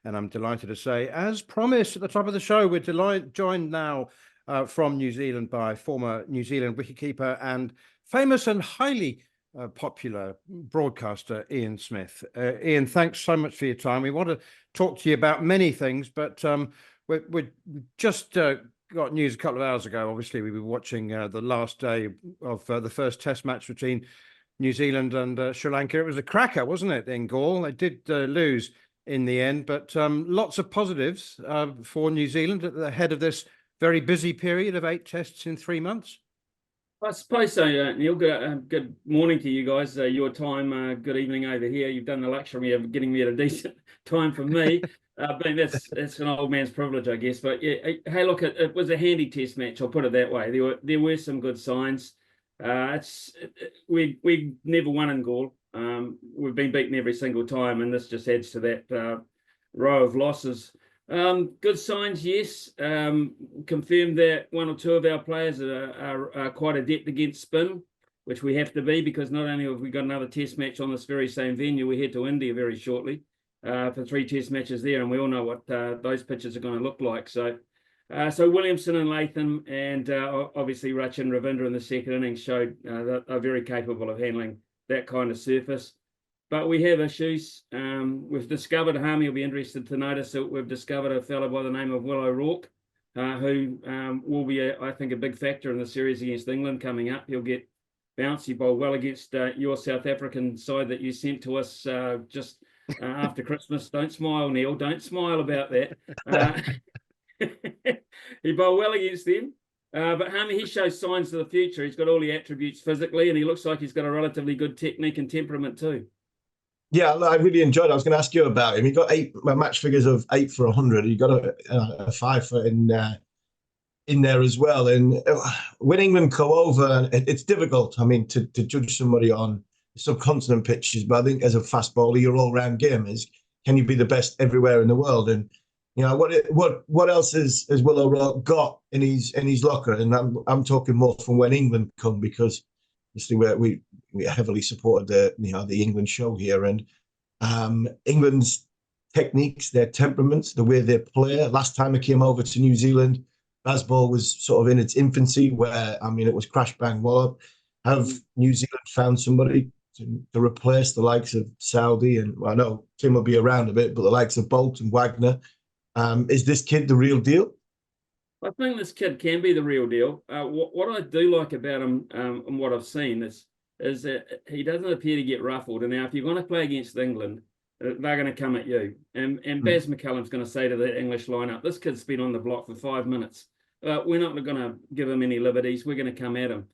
And I'm delighted to say, as promised at the top of the show, we're joined now from New Zealand by former New Zealand wicket-keeper and famous and highly popular broadcaster Ian Smith. Ian, thanks so much for your time. We want to talk to you about many things, but we just got news a couple of hours ago. Obviously, we were watching the last day of the first Test match between New Zealand and Sri Lanka. It was a cracker, wasn't it, in Galle? They did lose in the end, but lots of positives for New Zealand at the head of this very busy period of 8 tests in 3 months. I suppose so, Neil. Good morning to you guys. Your time, good evening over here. You've done the luxury of getting me at a decent time for me. But that's an old man's privilege, I guess. But yeah, hey, look, it was a handy Test match. I'll put it that way. There were some good signs. We never won in Galle. We've been beaten every single time, and this just adds to that row of losses. Good signs, yes. Confirmed that 1 or 2 of our players are quite adept against spin, which we have to be, because not only have we got another Test match on this very same venue, we head to India very shortly for 3 Test matches there, and we all know what those pitches are going to look like. So Williamson and Latham and obviously Rachin Ravindra in the second innings showed that they're very capable of handling that kind of surface. But we have issues. We've discovered, Harmy will be interested to notice that we've discovered a fellow by the name of Will O'Rourke, who will be, I think, a big factor in the series against England coming up. He'll get bouncy bowl well against your South African side that you sent to us just after Christmas. Don't smile, Neil. Don't smile about that. He bowled well against them. But Harmy, he shows signs of the future. He's got all the attributes physically, and he looks like he's got a relatively good technique and temperament too. Yeah, I really enjoyed it. I was going to ask you about him. He got 8 match figures of 8 for 100. He got a 5 for in there as well. And when England go over, it's difficult. I mean, to judge somebody on subcontinent pitches, but I think as a fast bowler, your all-round game is, can you be the best everywhere in the world? And you know what else has Will O'Rourke got in his locker? And I'm talking more from when England come, because obviously we heavily supported the England show here, and England's techniques, their temperaments, the way they play. Last time I came over to New Zealand, Bazball was sort of in its infancy, where it was crash bang wallop. Have New Zealand found somebody to replace the likes of Saudi? And I know Tim will be around a bit, but the likes of Bolt and Wagner. Is this kid the real deal? I think this kid can be the real deal. What I do like about him and what I've seen is that he doesn't appear to get ruffled. And now, if you're going to play against England, they're going to come at you. And Baz McCullum's going to say to the English lineup, this kid's been on the block for 5 minutes. We're not going to give him any liberties. We're going to come at him.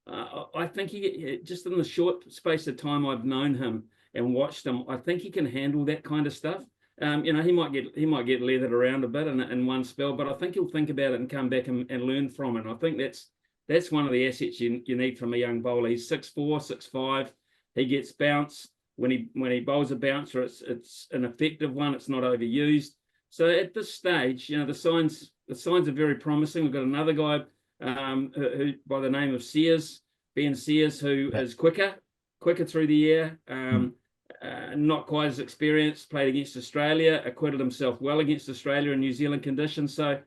I think he, just in the short space of time I've known him and watched him, I think he can handle that kind of stuff. He might get leathered around a bit in one spell, but I think he'll think about it and come back and learn from it. And I think that's one of the assets you need from a young bowler. He's 6'4", 6'5". He gets bounce. When he bowls a bouncer, it's an effective one. It's not overused. So at this stage, the signs are very promising. We've got another guy who by the name of Ben Sears, who is quicker through the air. Not quite as experienced, played against Australia, acquitted himself well against Australia in New Zealand conditions. So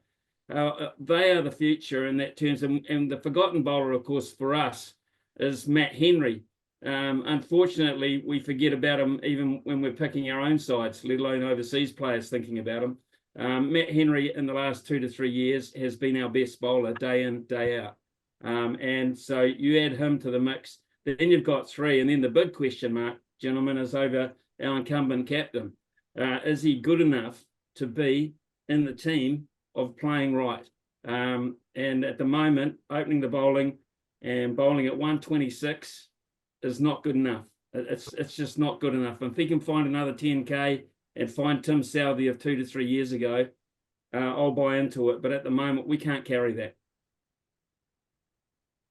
they are the future in that terms. And the forgotten bowler, of course, for us is Matt Henry. Unfortunately, we forget about him even when we're picking our own sides, let alone overseas players thinking about him. Matt Henry in the last 2 to 3 years has been our best bowler day in, day out. And so you add him to the mix, then you've got 3. And then the big question mark, gentlemen, is over our incumbent captain. Is he good enough to be in the team of playing right? And at the moment, opening the bowling and bowling at 126 is not good enough. It's just not good enough. If he can find another 10K and find Tim Southey of 2 to 3 years ago, I'll buy into it. But at the moment, we can't carry that.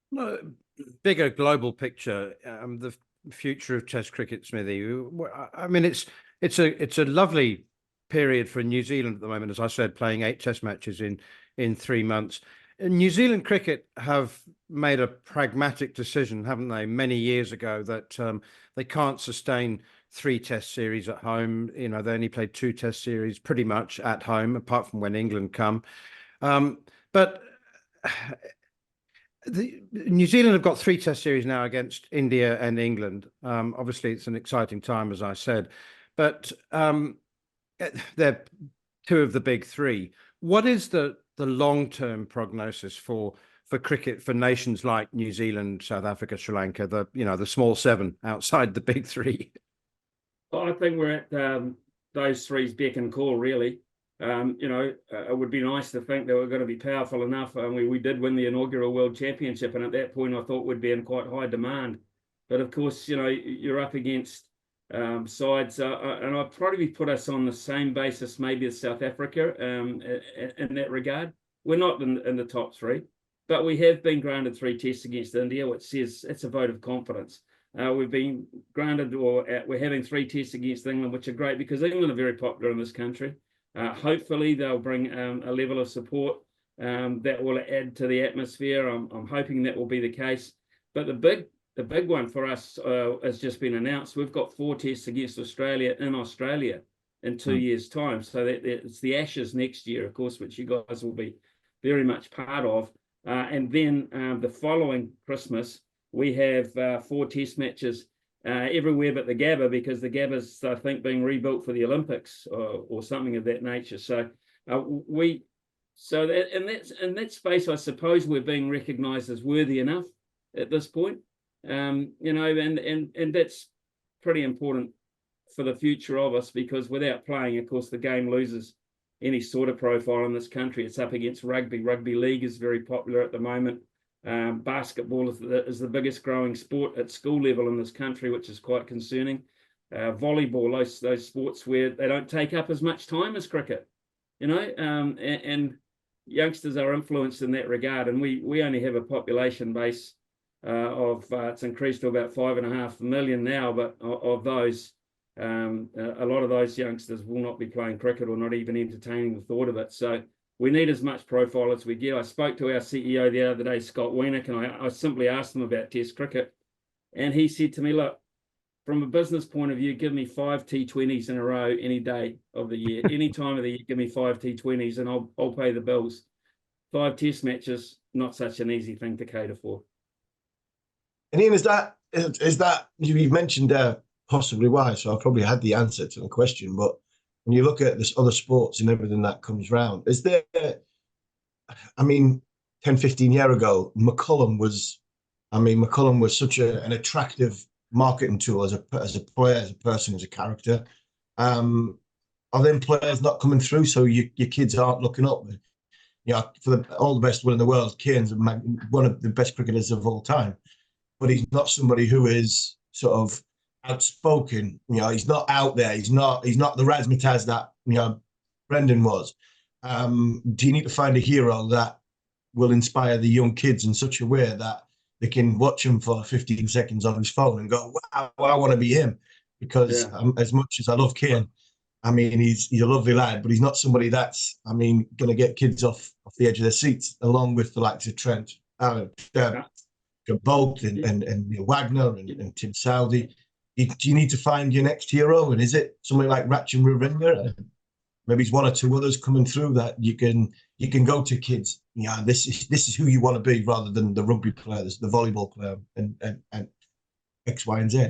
No, bigger global picture. The future of Test cricket, Smithy. I mean, it's a lovely period for New Zealand at the moment. As I said, playing 8 Test matches in 3 months. New Zealand cricket have made a pragmatic decision, haven't they, many years ago, that they can't sustain 3 Test series at home. You know, they only played 2 Test series pretty much at home, apart from when England come. But New Zealand have got 3 Test series now against India and England. Obviously, it's an exciting time, as I said, but they're 2 of the big 3. What is the long-term prognosis for cricket for nations like New Zealand, South Africa, Sri Lanka, the small 7 outside the big 3? I think we're at those 3's beck and call, really. It would be nice to think that we're going to be powerful enough. We did win the inaugural World Championship, and at that point I thought we'd be in quite high demand. But of course, you're up against sides, and I'd probably put us on the same basis maybe as South Africa in that regard. We're not in the top 3, but we have been granted 3 tests against India, which says it's a vote of confidence. We've been granted, or we're having 3 tests against England, which are great because England are very popular in this country. Hopefully they'll bring a level of support that will add to the atmosphere. I'm hoping that will be the case. But the big one for us has just been announced. We've got 4 tests against Australia in 2 years' time. So that it's the Ashes next year, of course, which you guys will be very much part of. And then the following Christmas, we have 4 test matches everywhere but the Gabba, because the Gabba's, I think, being rebuilt for the Olympics or something of that nature. So in that space, I suppose we're being recognised as worthy enough at this point. And that's pretty important for the future of us, because without playing, of course, the game loses any sort of profile in this country. It's up against rugby. Rugby league is very popular at the moment. Basketball is the biggest growing sport at school level in this country, which is quite concerning. Volleyball, those sports where they don't take up as much time as cricket, and youngsters are influenced in that regard. And we only have a population base of it's increased to about 5.5 million now, but of those, a lot of those youngsters will not be playing cricket or not even entertaining the thought of it. So we need as much profile as we get. I spoke to our CEO the other day, Scott Wiener, and I simply asked him about Test cricket. And he said to me, look, from a business point of view, give me 5 T20s in a row any day of the year. Any time of the year, give me 5 T20s and I'll pay the bills. 5 Test matches, not such an easy thing to cater for. And Ian, is that you've mentioned possibly why? So I probably had the answer to the question, but when you look at this other sports and everything that comes round, is there, 10, 15 years ago, McCullum was such an attractive marketing tool as a player, as a person, as a character. Are them players not coming through? So your kids aren't looking up. For all the best will in the world, Kane's one of the best cricketers of all time, but he's not somebody who is sort of outspoken. He's not out there. He's not the razzmatazz that Brendan was. Do you need to find a hero that will inspire the young kids in such a way that they can watch him for 15 seconds on his phone and go, wow, I want to be him? Because as much as I love Kane, he's a lovely lad, but he's not somebody that's, going to get kids off the edge of their seats, along with the likes of Trent, Bolt and Wagner and Tim Southey. Do you need to find your next hero? And is it somebody like Rachin Ravindra? Maybe it's 1 or 2 others coming through that you can go to kids. This is who you want to be, rather than the rugby player, the volleyball player, and X, Y, and Z.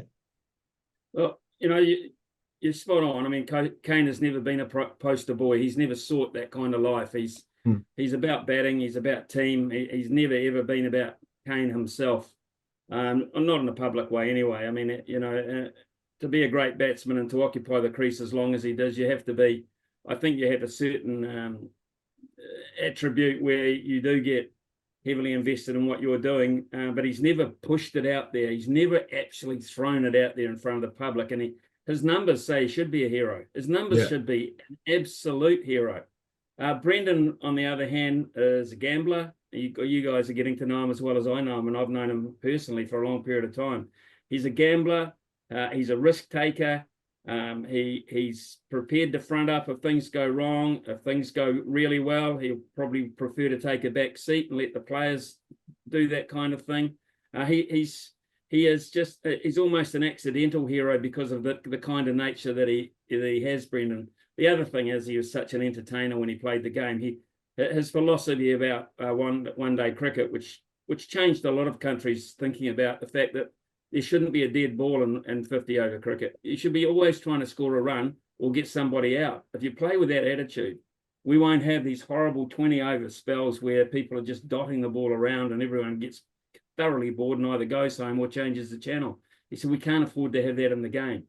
Well, you're spot on. Kane has never been a poster boy. He's never sought that kind of life. He's about batting. He's about team. He's never ever been about Kane himself. Not in a public way anyway. To be a great batsman and to occupy the crease as long as he does, you have a certain attribute where you do get heavily invested in what you're doing, but he's never pushed it out there. He's never actually thrown it out there in front of the public. And his numbers say he should be a hero. His numbers should be an absolute hero. Brendan, on the other hand, is a gambler. You guys are getting to know him as well as I know him, and I've known him personally for a long period of time. He's a gambler. He's a risk taker. He's prepared to front up if things go wrong. If things go really well, he'll probably prefer to take a back seat and let the players do that kind of thing. He's he is just, he's almost an accidental hero because of the kind of nature that he has, Brendan. The other thing is he was such an entertainer when he played the game. His philosophy about one-day cricket, which changed a lot of countries thinking about the fact that there shouldn't be a dead ball in 50-over cricket. You should be always trying to score a run or get somebody out. If you play with that attitude, we won't have these horrible 20-over spells where people are just dotting the ball around and everyone gets thoroughly bored and either goes home or changes the channel. He said we can't afford to have that in the game.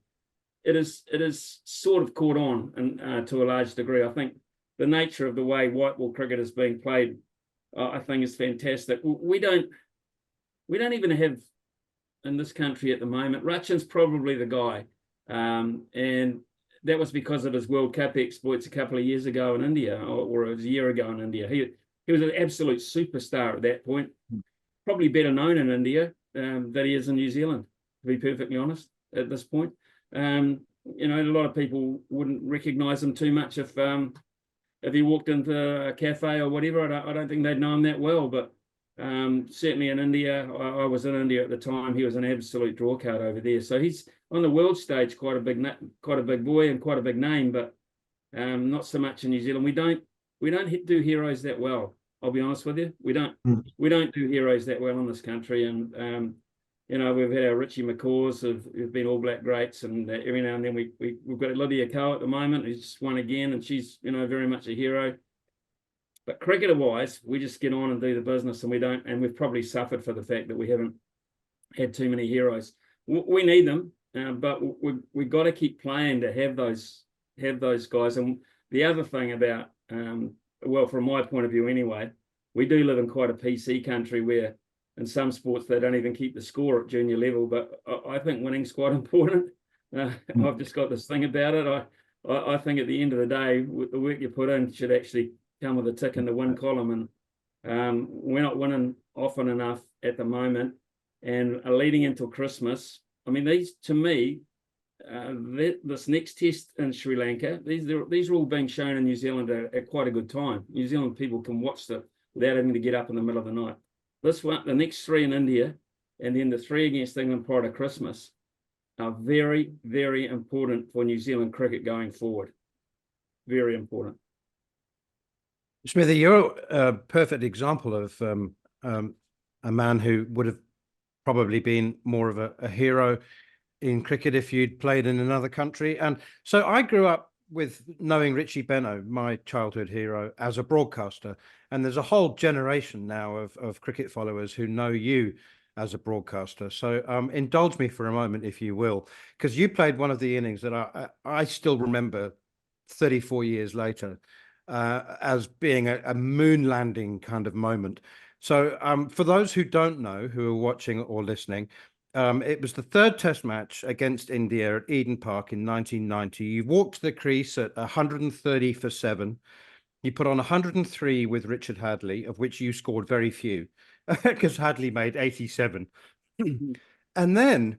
It is sort of caught on and to a large degree. I think the nature of the way white ball cricket is being played, I think, is fantastic. We don't even have in this country at the moment. Rachin's probably the guy, and that was because of his World Cup exploits a couple of years ago in India, or it was a year ago in India. He was an absolute superstar at that point. Probably better known in India than he is in New Zealand, to be perfectly honest, at this point. A lot of people wouldn't recognise him too much if he walked into a cafe or whatever. I don't think they'd know him that well, but certainly in India, I was in India at the time. He was an absolute draw card over there. So he's on the world stage, quite a big boy and quite a big name, but not so much in New Zealand. We don't do heroes that well. I'll be honest with you. We don't do heroes that well in this country. And we've had our Richie McCaws who've been All Black greats, and every now and then we've got Lydia Ko at the moment, who's just won again, and she's very much a hero. But cricketer-wise, we just get on and do the business, and we've probably suffered for the fact that we haven't had too many heroes. We need them, but we've got to keep playing to have those guys. And the other thing about from my point of view anyway, we do live in quite a PC country where in some sports they don't even keep the score at junior level, but I think winning's quite important. I've just got this thing about it. I think at the end of the day, the work you put in should actually come with a tick in the win column, and we're not winning often enough at the moment, and leading into Christmas. I mean, these, to me, this next test in Sri Lanka, these are all being shown in New Zealand at quite a good time. New Zealand people can watch it without having to get up in the middle of the night. This one, the next 3 in India, and then the 3 against England prior to Christmas are very, very important for New Zealand cricket going forward. Very important. Smithy, you're a perfect example of a man who would have probably been more of a hero in cricket if you'd played in another country. And so I grew up with knowing Richie Benaud, my childhood hero, as a broadcaster. And there's a whole generation now of cricket followers who know you as a broadcaster. So indulge me for a moment, if you will, because you played one of the innings that I still remember 34 years later as being a moon landing kind of moment. So for those who don't know, who are watching or listening, it was the 3rd Test match against India at Eden Park in 1990. You walked the crease at 130 for 7. You put on 103 with Richard Hadley, of which you scored very few, because Hadley made 87. And then,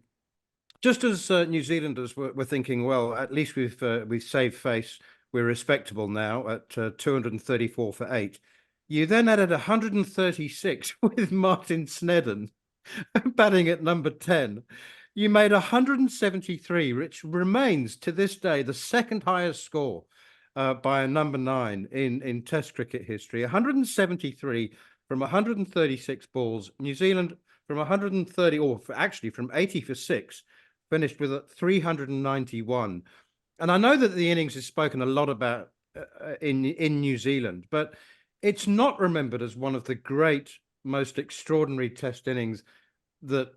just as New Zealanders were thinking, well, at least we've saved face, we're respectable now at 234 for 8. You then added 136 with Martin Snedden batting at number 10. You made 173, which remains to this day the 2nd highest score by a number 9 in Test cricket history. 173 from 136 balls. New Zealand from 130, or actually from 80 for 6, finished with 391. And I know that the innings is spoken a lot about in New Zealand, but it's not remembered as one of the great, most extraordinary Test innings that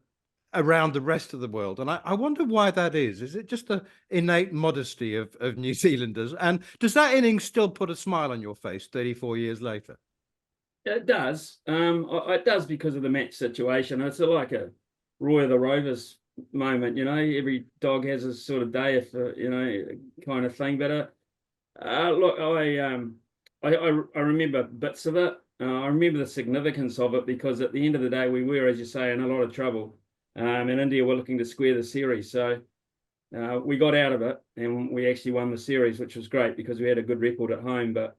around the rest of the world. And I wonder why that is. Is it just the innate modesty of New Zealanders? And does that innings still put a smile on your face 34 years later? It does. It does because of the match situation. It's like a Roy of the Rovers moment, every dog has a sort of day, if kind of thing. But look, I remember bits of it. I remember the significance of it because at the end of the day, we were, as you say, in a lot of trouble. And India were looking to square the series. So we got out of it and we actually won the series, which was great because we had a good record at home. But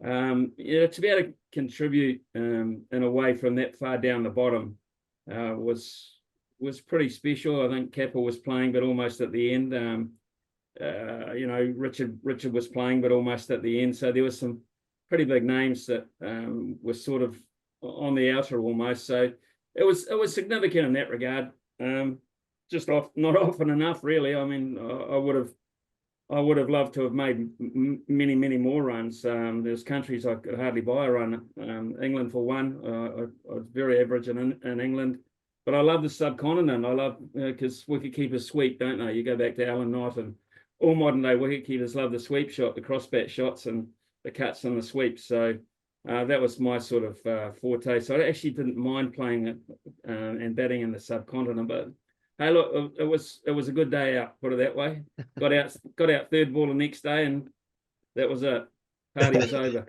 to be able to contribute in a way from that far down the bottom was was pretty special. I think Capel was playing, but almost at the end. You know, Richard was playing, but almost at the end. So there was some pretty big names that were sort of on the outer almost. So it was significant in that regard. Just not often enough, really. I mean, I would have loved to have made many more runs. There's countries I could hardly buy a run. England for one. I was very average in England, but I love the subcontinent. I love because wicket-keepers sweep, don't they? You go back to Alan Knight, and all modern day wicket-keepers love the sweep shot, the crossbat shots, and the cuts and the sweeps. So that was my sort of forte. So I actually didn't mind playing it and batting in the subcontinent, but hey, look, it was a good day out, put it that way. Got out third ball the next day, and that was it. Party was over.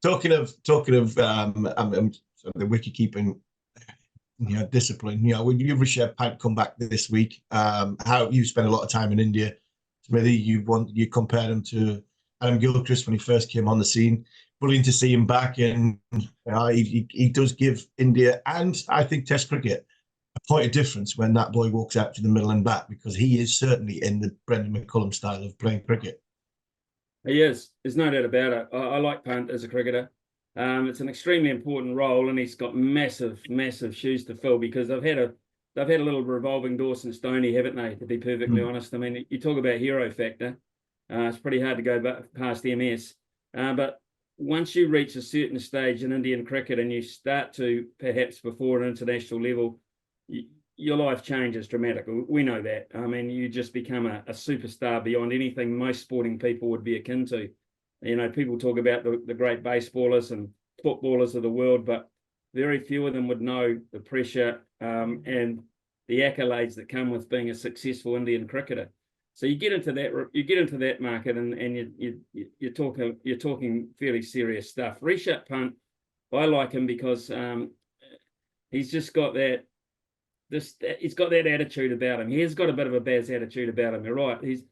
Talking of the wicket keeping, discipline. When you Rishabh Pant come back this week, how you spent a lot of time in India. Smithy, you compared him to Adam Gilchrist when he first came on the scene. Brilliant to see him back, and he does give India and I think Test cricket a point of difference when that boy walks out to the middle and back, because he is certainly in the Brendan McCullum style of playing cricket. He is. There's no doubt about it. I like Pant as a cricketer. It's an extremely important role, and he's got massive shoes to fill, because they've had a little revolving door since Stoney, haven't they? To be perfectly honest, I mean, you talk about hero factor. It's pretty hard to go past MS, but once you reach a certain stage in Indian cricket and you start to perhaps before an international level, your life changes dramatically. We know that. I mean, you just become a superstar beyond anything most sporting people would be akin to. People talk about the great baseballers and footballers of the world, but very few of them would know the pressure and the accolades that come with being a successful Indian cricketer. So you get into that market, and you're talking fairly serious stuff. Rishabh Pant, I like him because he's just got that. He's got that attitude about him. He has got a bit of a Baz attitude about him. You're right. He's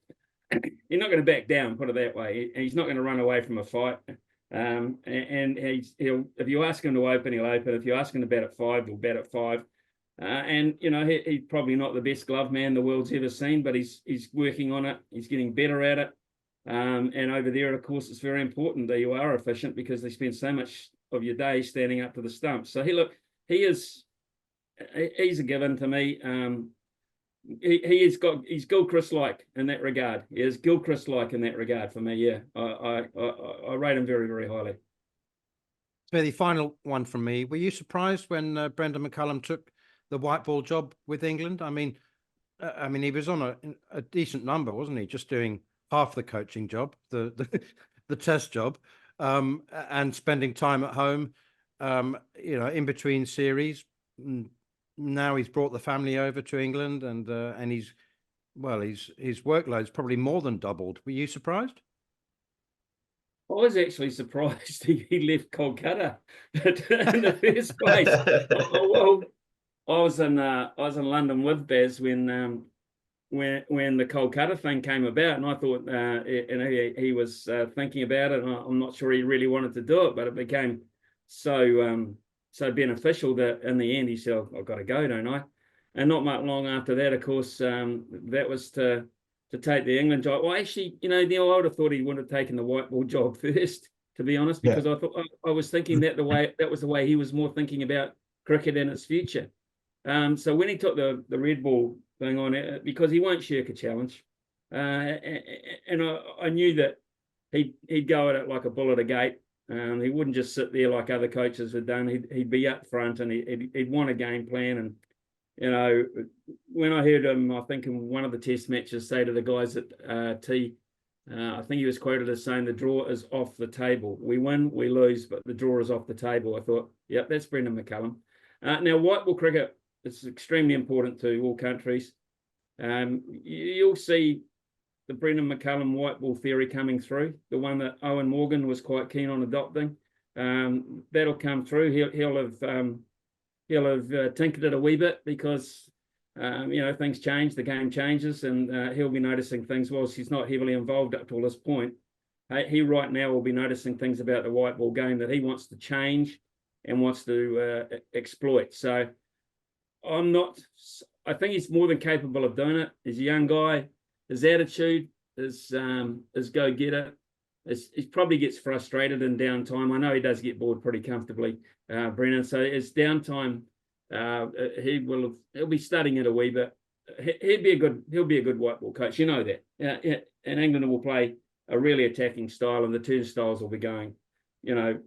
not going to back down, put it that way. He's not going to run away from a fight. And he'll if you ask him to open, he'll open. If you ask him to bat at 5, he'll bat at 5. And he's probably not the best glove man the world's ever seen, but he's working on it. He's getting better at it. And over there, of course, it's very important that you are efficient, because they spend so much of your day standing up to the stumps. So he's a given to me. He's Gilchrist-like in that regard. He is Gilchrist-like in that regard for me. Yeah, I rate him very, very highly. So the final one from me. Were you surprised when Brendan McCullum took the white ball job with England? I mean, he was on a decent number, wasn't he? Just doing half the coaching job, the Test job, and spending time at home, in between series. Now he's brought the family over to England, and his workload's probably more than doubled. Were you surprised? I was actually surprised he left Kolkata in the first place. Well, I was in London with Baz when the Kolkata thing came about, and I thought he was thinking about it, and I'm not sure he really wanted to do it, but it became so beneficial that in the end he said, I've got to go, don't I? And not much long after that, of course, that was to take the England job. Well, actually, Neil, I would have thought he would have taken the white ball job first, to be honest, because I thought I was thinking that was the way he was more thinking about cricket and its future. So when he took the red ball thing on, because he won't shirk a challenge, and I knew that he'd go at it like a bull at a gate. He wouldn't just sit there like other coaches had done. He'd be up front, and he'd want a game plan. And when I heard him, I think in one of the Test matches, say to the guys at T, I think he was quoted as saying, "The draw is off the table. We win, we lose, but the draw is off the table." I thought, yep, that's Brendan McCullum. Now, white ball cricket is extremely important to all countries. You'll see the Brendan McCullum white ball theory coming through, the one that Owen Morgan was quite keen on adopting. That'll come through. He'll have tinkered it a wee bit, because things change, the game changes, and he'll be noticing things. Whilst he's not heavily involved up to this point, he right now will be noticing things about the white ball game that he wants to change and wants to exploit. So I'm not. I think he's more than capable of doing it. He's a young guy. His attitude is go getter. He probably gets frustrated in downtime. I know he does get bored pretty comfortably, Brennan. So his downtime, he'll be studying it a wee bit. He'll be a good white ball coach. You know that. And England will play a really attacking style, and the turnstiles will be going, round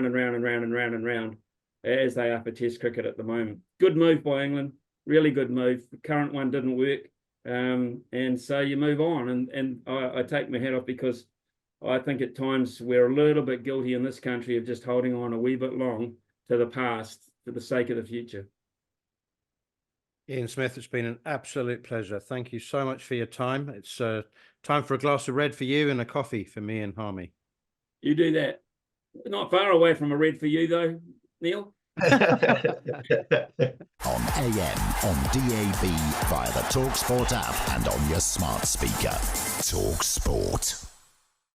and round and round and round and round, as they are for Test cricket at the moment. Good move by England. Really good move. The current one didn't work, and so you move on. And I take my hat off, because I think at times we're a little bit guilty in this country of just holding on a wee bit long to the past for the sake of the future. Ian Smith, it's been an absolute pleasure. Thank you so much for your time. It's time for a glass of red for you and a coffee for me and Harmy. You do that. Not far away from a red for you, though, Neil. On AM, on DAB, via the talkSPORT app and on your smart speaker. talkSPORT.